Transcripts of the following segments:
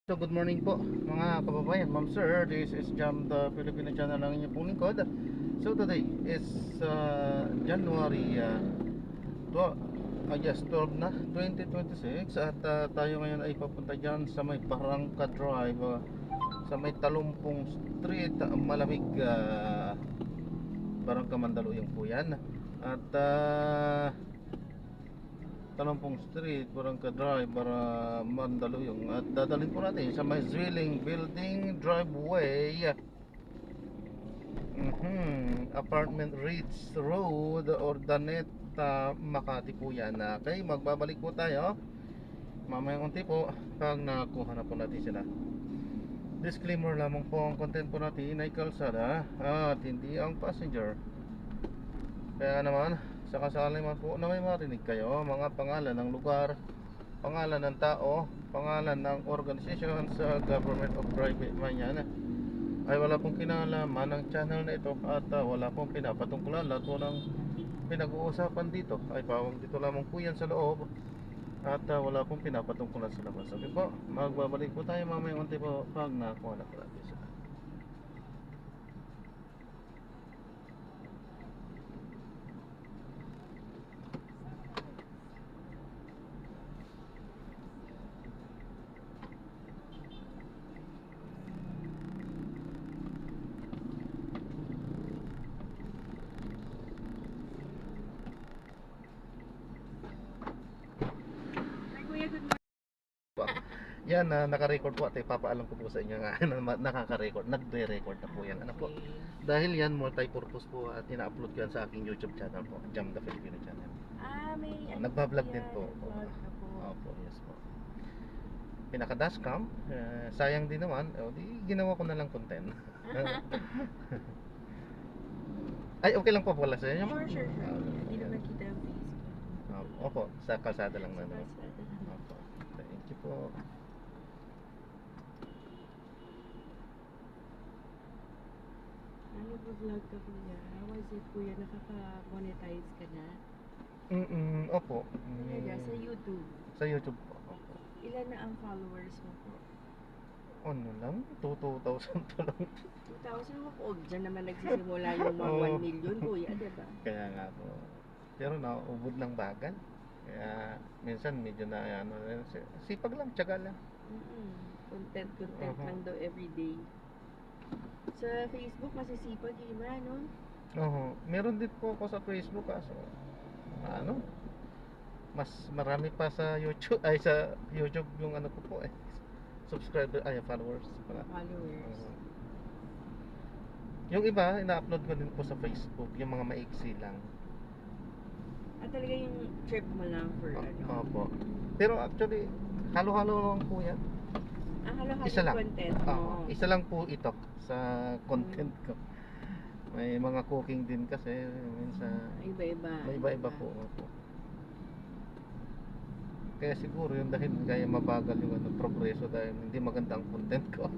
So good morning po mga kababayan, ma'am sir. This is Jam the Filipino channel ng inyong pong lingkod. So today is January 12 na 2026 at tayo ngayon ay papunta dyan sa may Barangka Drive, sa may Talumpong Street, Malamig, Barangka Mandaluyong po yan. At Talumpong Street, Barangka Drive, para Mandaluyong. At dadalhin po natin sa may Zwilling Building Driveway, Apartment Ridge Road, Ordaneta, Makati po yan. Okay, magbabalik po tayo mamayang unti po pag nakuha na po natin sila. Disclaimer lamang po, ang content po natin ay kalsada at hindi ang passenger. Kaya naman, sa kasali man po na may marinig kayo, mga pangalan ng lugar, pangalan ng tao, pangalan ng organisasyon sa government o private man yan, ay wala pong kinalaman ng channel na ito at wala pong pinapatungkulan. Lahat po ng pinag-uusapan dito ay pawang dito lamang po yan sa loob at wala pong pinapatungkulan sa labas. Okay po, magbabalik po tayo mamayang unti po pag nakuha na po natin sila. Yan, naka-record po at ipapaalam ko po sa inyo nga na nakaka-record, nagre-record na po yan. Ano po? Dahil yan multi-purpose po at ina-upload ko yan sa aking YouTube channel po, Jam the Filipino channel. May Nagba-vlog din po. vlog na po. Opo, yes po. Pinaka-dashcam, sayang din naman, di ginawa ko na lang content. Ay, okay lang po pala sa inyo. Sure. Hindi naman kita ang Facebook. Opo, sa kalsada lang na. Sa kalsada lang. Opo, thank you po. Nag-vlog ka kuya. How was it kuya? Nakaka-monetize ka na? Opo. Talaga, sa YouTube. Sa YouTube po. Opo. Ilan na ang followers mo po? Ano lang? 2,000 pa lang. 2,000 mo po. Diyan naman nagsisimula yung mga 1 million kuya, diba? Kaya nga po. Pero naubod ng bagal. Kaya minsan medyo na ano, sipag lang, tiyaga lang. Content lang daw everyday. Sa Facebook, masisipag iba, no? Meron din po ako sa Facebook, kaso ano, mas marami pa sa YouTube, ay sa YouTube yung ano ko po subscriber, ay followers pala. Followers. Yung iba, ina-upload ko din po sa Facebook, yung mga maiksi lang. At talaga yung trip mo lang for ano? Opo. Pero actually, halo-halo lang po yan. Halo-halo Isa lang. content mo. Isa lang po ito sa content ko. May mga cooking din kasi minsan Iba-iba. may iba-iba po. Opo. Kaya siguro yung dahil kaya mabagal yung progreso dahil hindi maganda ang content ko.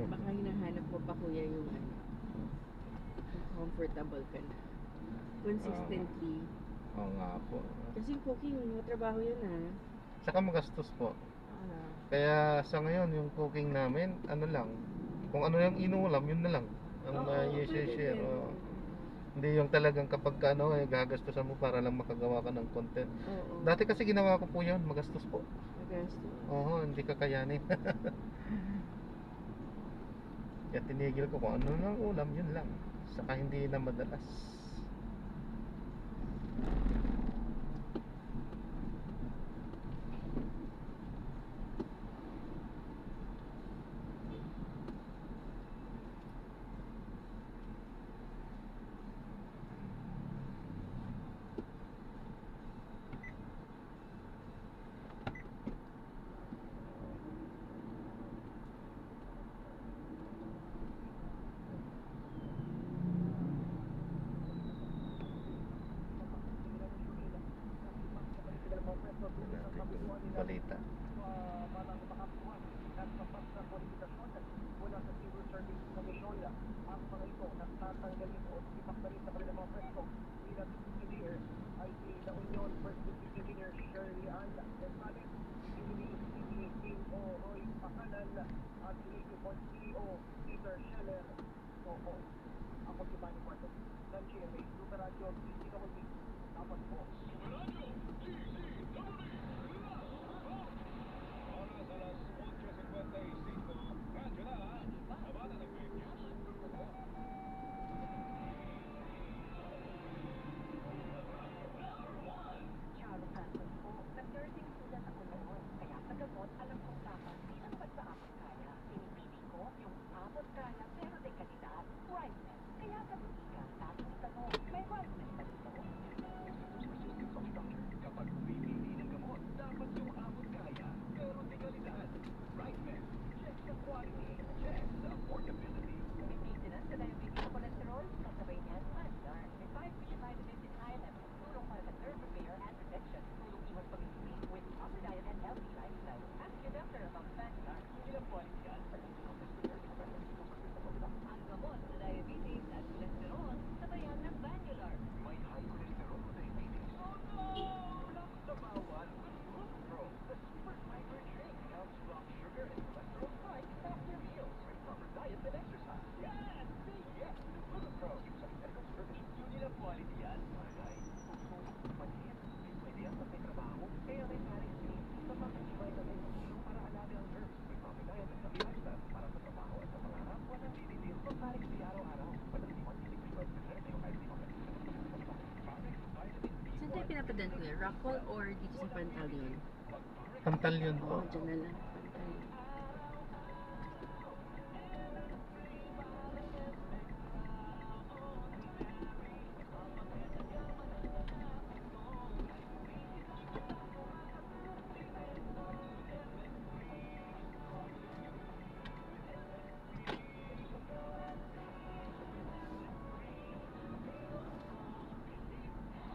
Baka hinahanap mo pa kuya yung ano, comfortable ka na. Consistently. Oo nga po. Kasi cooking, trabaho yun Saka magastos po. Kaya sa ngayon yung cooking namin, ano lang, kung ano yung inuulam, yun na lang ang i-share. Hindi yung talagang kapag ano, gagastusan mo para lang makagawa ka ng content. Dati kasi ginawa ko po yun, magastos po. Magastos? Hindi kakayanin. Kaya tinigil ko kung ano ng ulam, yun lang. Saka hindi na madalas. Balita. at Executive CEO Peter Scheller. Opo, ako si Manny Cuarto ng GMA Super Radio DCWD. Dapat po. Charo Santos po, nag-nursing student ako noon. Kaya sa gamot, alam kong dapat di lang ba't sa apat kaya. Pinipili ko yung abot kaya pero de kalidad. Ripeness. Kaya sa butika, laging tanong, may ripeness ba dito? Kapag pumipili ng gamot, dapat yung abot kaya, pero de kalidad. Ripeness. Check sa quality. Check sa affordability. May maintenance sa diabetes o cholesterol, kasabay niyan, Mazdar. May 5 fish vitamins in high levels, tulong para sa nerve repair and protection. Tulong iwas pag-ibig with proper diet and healthy lifestyle. Ask your doctor about Mazdar. Ilang quality yan? Ang gamot sa diabetes at cholesterol, sabayan ng Vanular. May high cholesterol o diabetes. Oh no! Nakos na bawal. Glucopro, the super fiber drink, helps block sugar and cholesterol spikes after meals with proper diet and exercise. Yes! Say yes to Glucopro. Use ang medical supervision. Yun nilang quality yan. Bagay. Manhid. Pwede yan pag may trabaho. Kaya may paring sleep. Sapat ang vitamin C para alaga ang nerves. May proper diet and healthy lifestyle para sa trabaho at sa pangarap. Walang dinitil. Pag paring C araw-araw. Padaliwan, hindi ko iba. Kasi yung kahit di Paring vitamin B. Saan tayo pinapadaan ko yan? Rockfall or dito sa Pantaleon? Pantal yun po. Oo, dyan na lang. Pantaleon.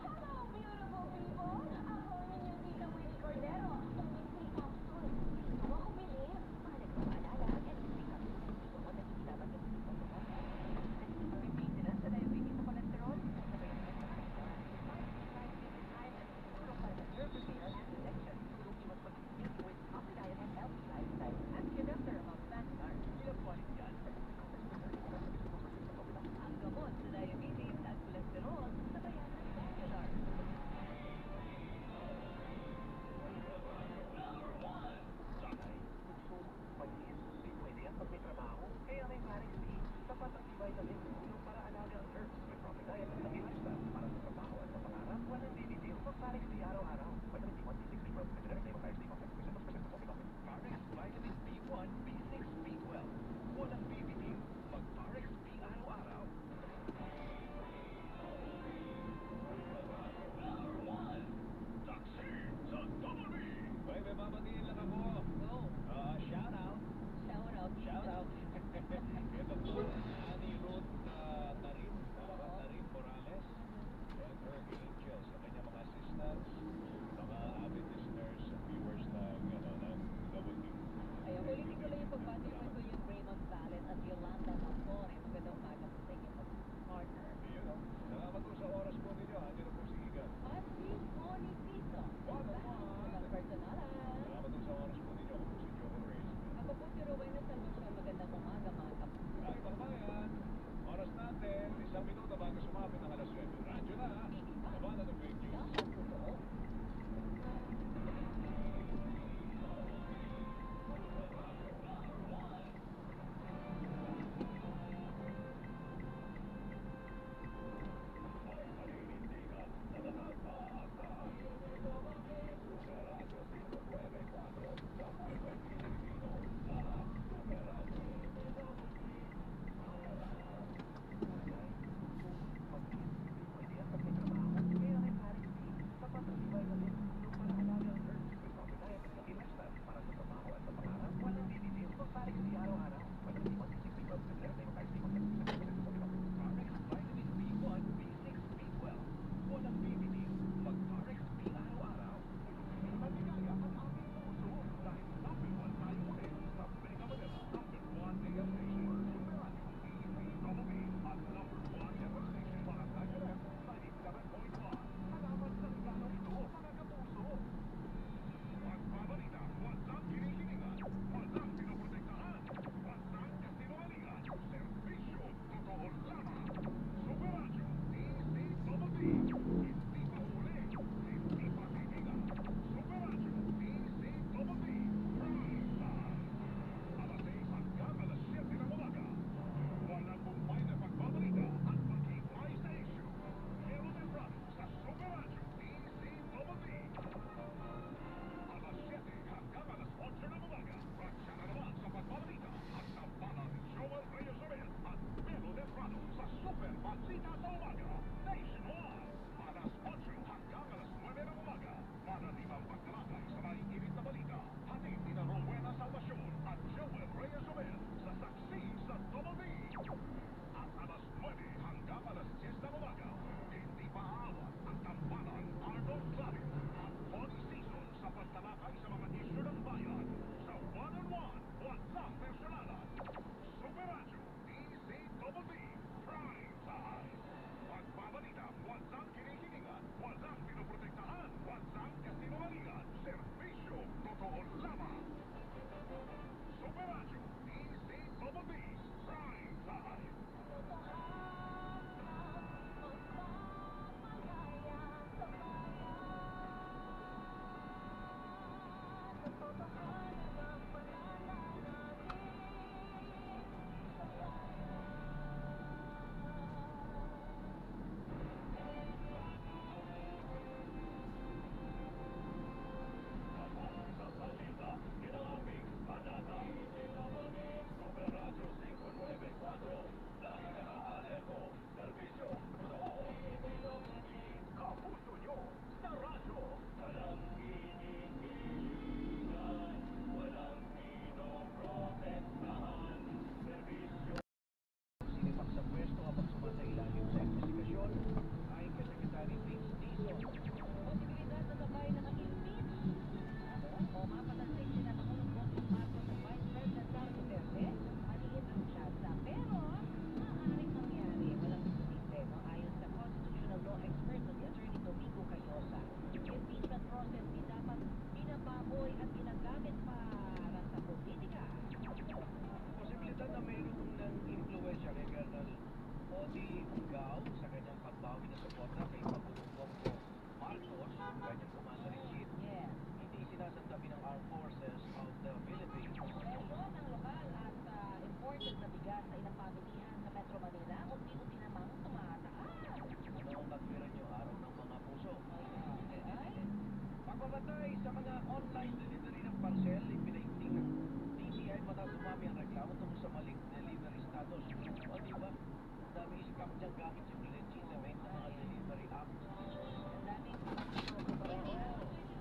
Hello, beautiful people! Ako ang inyong tita Winnie Cordero, ang Weekly Capsule. Lodi Ungao sa kanyang pagbawi ng suporta kay Pangulong Bongbong Marcos, kanyang commander-in-chief, Yes. hindi sinasantabi ng Armed Forces of the Philippines. Presyon ng lokal at imported na bigas sa ilang pamilihan sa Metro Manila unti-unti namang tumataas. Ano ang katwiran nyo? Araw ng mga puso. Ay, Pagbabatay sa mga online delivery ng parcel, ipinaigting ng DTI matapos dumami ang reklamo tungkol sa maling delivery status. O diba, ang dami scam dyan gamit yung legitimate na mga delivery app. ang daming pagkakaroon.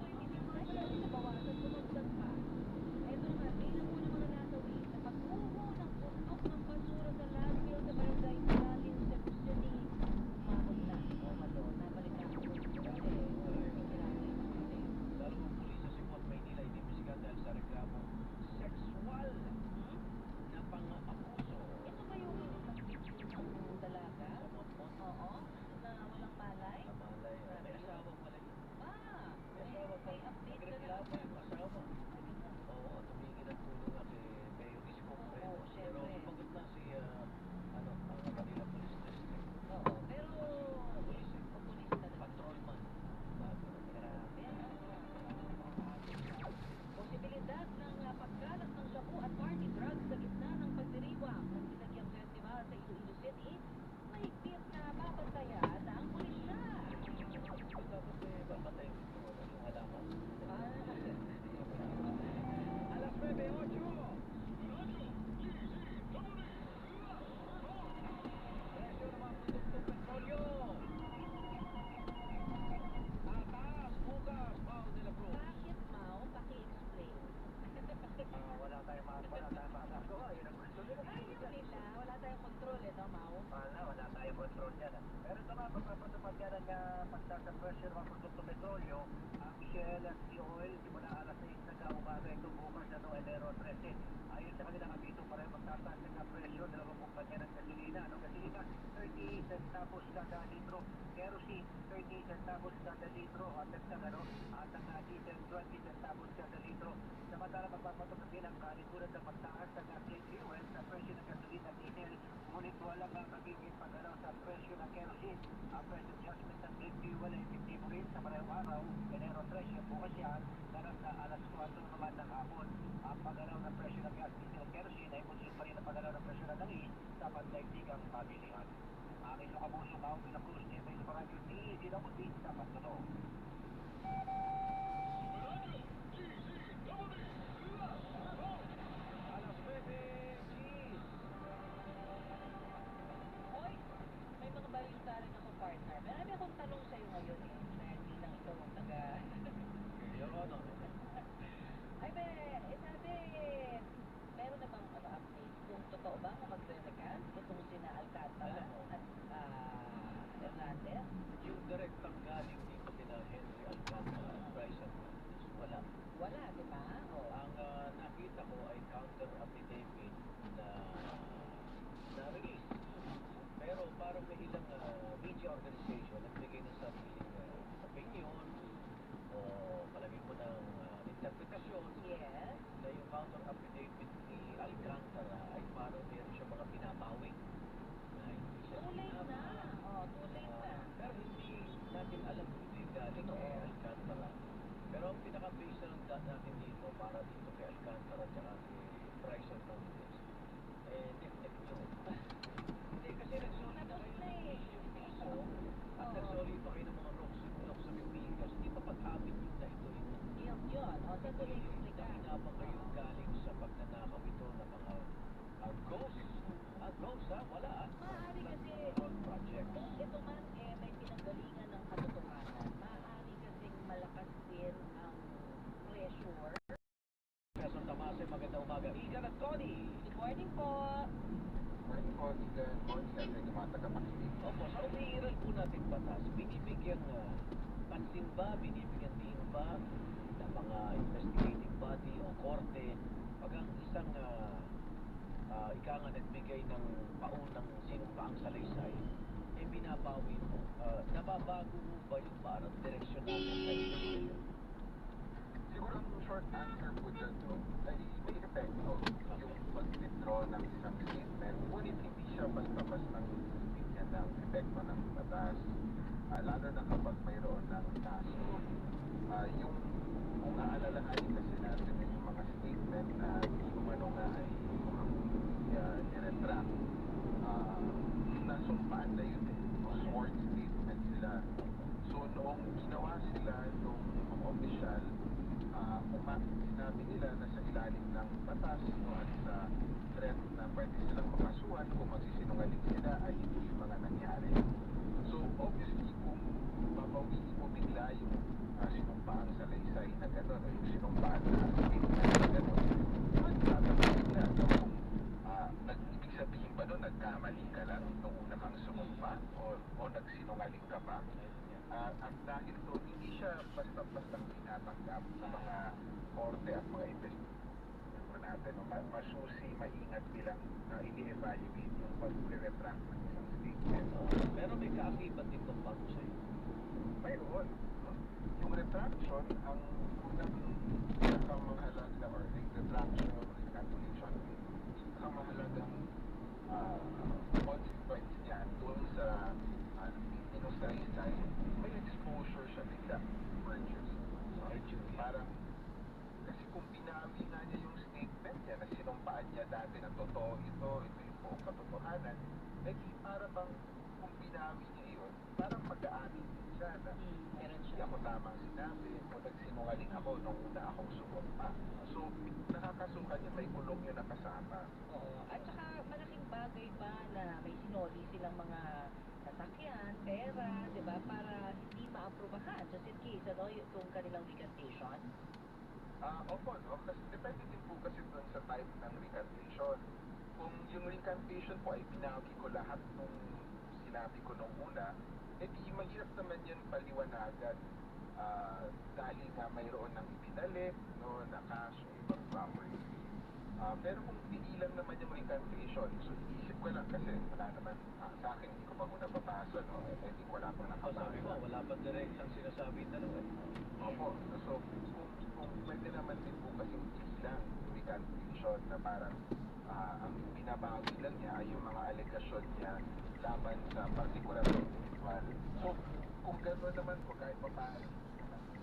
2025 ay wala rin nabawasan, bumagsak pa. Eto nga, bilang po ng mga nasawi sa pagbuho ng putok ng basura sa landfill sa barangay Galing sa City, umabot na. O malo, nabalikan ko rin ito Dalawang pulis sa Cebu at Maynila inimbestigahan dahil sa reklamo sexual na pang-abuso Ito ba yung ng dalaga? sa mga pon. Oo, na walang malay? Sa malay. May asawa pala yun. Ah, May asawa pa. may update ka na. Nagreklamo yung asawa. Oo, tumingin ang tulo nga kay Mayor Isko Oo, Moreno. Pero syempre. sumagot na si ang Manila Police District. Oo, pero Pulis eh. pupulis na lang. Patrolman. Grabe. Posibilidad ng pagkalat ng shabu at party drugs sa gitna ng pagdiriwang ng Sinagyang Festival sa Iloilo City, mahigpit na babantayan ang pulisya. Dapat babantay yung halaman. Alas 9:08. Presyo ng mga produktong petrolyo. Tataas bukas, Pao de la Cruz. Bakit, Mau? Paki-explain. Wala tayong makagawa. Yun ang gusto nila. Ayaw nila. Wala tayong kontrol, no, Mau? Wala tayong control dyan. Pero ito nga, pagpapatupad yan ang pagtaas ng presyo ng mga produktong petrolyo, ang Shell at the oil, simula alas 6 na kaumaga ito bukas na Enero 13. Ayon sa kanilang abiso, pareho magtataas ng presyo ng mga kumpanya ng gasolina. Gasolina, 30 centavos kada litro. Kerosene, 30 centavos kada litro. At ang diesel, 20 centavos kada litro. Samantala, magpapatupad din ang kalikuran ng pagtaas ng clean fuel sa presyo ng gasolina at diesel. Ngunit walang magiging pag-alaw sa presyo ng kerosene. Ang presyo adjustment ng clean fuel ay epektibo rin sa parehong araw, Enero 13. Bukas yan, ganap na alas 4 naman ng hapon. Ang pag-alaw ng presyo ng gas, diesel at kerosene ay musil pa rin ang pag-alaw ng presyo ng langis sa pandaigdigang pabilihan. Aking Lukabuso, Pao de la Cruz, Nevay sa Radyo DZWD sa Pagkano. Alas 9, cheese! Hoy, may mga balita rin ako, partner. Marami akong tanong sa'yo ngayon, eh. Dahil bilang ikaw ang taga... Your Honor. Ay, sabi, meron na bang update kung totoo ba na magre-recant itong sina Alcantara Alam mo. at Hernandez? Yung direktang galing dito kina Henry Alcantara at Bryce Hernandez, wala. Wala, di ba? Oh. Ang nakita ko ay counter affidavit na release. Pero parang may ilang media organization nagbigay ng sariling opinion o palagay mo ng interpretasyon Yes. na yung counter affidavit ni Alcantara ay parang meron siya mga binabawi na hindi siya Too late na. sinabi. Oh, too late na. Pero hindi natin alam kung ito yung galing kay Alcantara. Pero ang pinaka-base na lang natin dito para dito kay Alcantara at saka kay Bryce Hernandez, definite yun. Hindi kasi nagsulit na kayo ng yung piso at nagsulit pa kayo ng mga rocks sa bibigas. Hindi pa pag-amin yun na ito yung Yun. O, sa tuloy yung explica. Nakinabang kayo galing sa pagnanakaw ito ng mga ghosts. Ghosts ha? Wala. Maaari kasi, Road project. kung ito man may pinanggalingan ng katotohanan, maaari kasing malakas din ang pressure. Quezon Tamase, magandang umaga. Igan at Connie. Good morning po. Morning po, Igan. Morning at sa mga tagapakinig. Opo, sa umiiral po natin batas, binibigyan pansin ba, binibigyan din ba ng mga investigating body o korte pag ang isang ika nga nagbigay ng paunang sinumpaang salaysay, binabawi mo. Nababago mo ba yung parang direksyon natin sa investigation? Siguro ang short answer po dyan no, ay may epekto yung pag-withdraw ng isang statement, ngunit hindi siya basta-bastang epekto ng batas. Lalo na kapag mayroon ng kaso. Yung kung aalalahanin kasi natin yung mga statement na umano nga ay niretract, nasumpaan na yun eh. Sworn statement sila. So noong ginawa sila yung mga opisyal, sinabi nila na sa ilalim ng batas at sa threat na pwede silang makasuhan kung magsisinungaling sila ay hindi yung mga nangyari. So obviously kung babawiin mo bigla yung sinumpaang salaysay na gano'n o yung sinumpaan na statement na gano'n, magtatanong sila kung ibig sabihin ba doon nagkamali ka lang nung una kang sumumpa o nagsinungaling ka pa. At dahil doon hindi siya basta-bastang tinatanggap sa mga korte at mga investigasyon natin, masusi, maingat bilang i-evaluate yung pag-retract ng isang statement. Pero may kaakibat itong bago sa'yo. Mayroon. No? Yung retraction, ang unang pinakamahalaga or retraction or recantation, pinakamahalagang consequence niyan doon sa inusaysay, may exposure siya bigla, purchase. So, parang, kasi kung binawi nga niya yung statement niya na sinumpaan niya dati na totoo ito yung buong katotohanan, eh di para bang kung binawi niya yun, parang mag-aamin din siya na hindi ako tamang sinabi o nagsinungaling ako nung una akong sumumpa. So, nakakasuhan niya, may kulong yun nakasama. Oo. At saka malaking bagay pa na may sinoli silang mga sasakyan, pera, di ba? Para hindi maaprubahan. Just in case, ano, yung kanilang recantation. Opo, no? Kasi depende din po kasi doon sa type ng recantation. Kung yung recantation po ay binawi ko lahat nung sinabi ko nung una, eh di mahirap naman yun paliwanagan dahil nga mayroon ng ibinalik, no, na kaso, ibang property. Pero kung tigilan naman yung recantation, so iisip ko lang kasi wala naman sa akin, hindi ko pa muna babasa, no? I think wala pang Sabi mo, nakabasa. wala pa direct ang sinasabi dalawa. Opo, so kung pwede naman din po kasing tigilan yung recantation na parang ang binabawi lang niya ay yung mga alegasyon niya laban sa particular individual. So kung gano'n naman po kahit pa paano,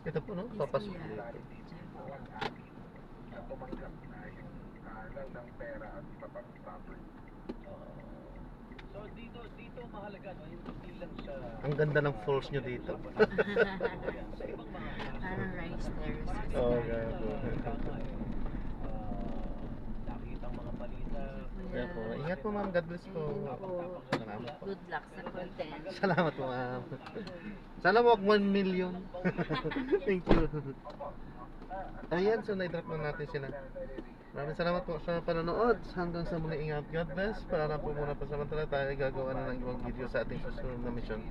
Ito po, no? Papasok Yes, dito. validate po ang atin na tumanggap na yung lang ng pera at iba pang property. So dito mahalaga, no? Hindi lang sa... Ang ganda ng falls nyo dito. Sa ibang mga kaso. Parang rice terraces. Oo, Marami ganun po. Nakitang mga balita. Kaya po, ingat po ma'am, God bless po. Salamat po. Good luck sa content. Salamat po ma'am. Sana wag 1 million. Thank you. Ayan, so na-drop na natin sila. Maraming salamat po sa panonood. Hanggang sa muli, ingat. God bless. Para po muna pasamantala tayo gagawa na ng ibang video sa ating susunod na mission.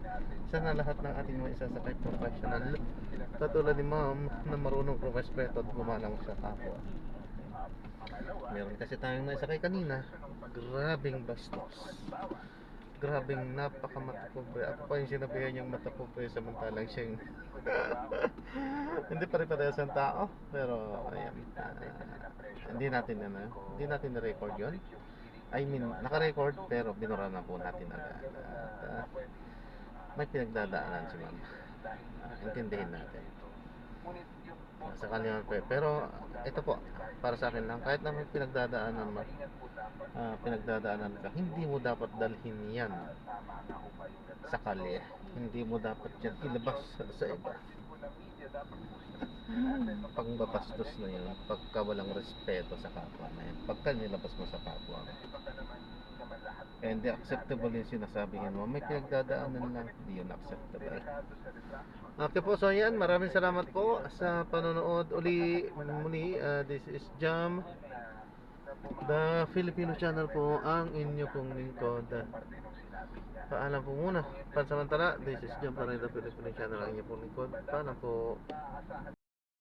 Sana lahat ng ating mga isasakay professional, katulad ni ma'am na marunong rumispeto at gumalang sa kapwa. Meron kasi tayong naisakay kanina, grabing bastos, grabing napakamatapube. Ako pa yung sinabihan niyang matapube samantalang siyang hindi pare-parehas ang tao. Pero ayan, hindi natin na-record yun. I mean, naka-record pero binura na po natin agad. At may pinagdadaanan si ma'am. Intindihin natin sa kanya pero ito po para sa akin lang, kahit na may pinagdadaanan ka, hindi mo dapat dalhin yan sa kalye, hindi mo dapat yan ilabas sa iba. Pangbabastos na yun pagka walang respeto sa kapwa na yun, pagka nilabas mo sa kapwa. Hindi acceptable yung sinasabihin mo, may pinagdadaanan lang, hindi yun acceptable. Okay po, so yan, maraming salamat po sa panonood muli. This is Jam, the Filipino channel po, ang inyo pong lingkod. Paalam po muna, pansamantala. This is Jam, the Filipino channel, ang inyo pong lingkod. Paalam po.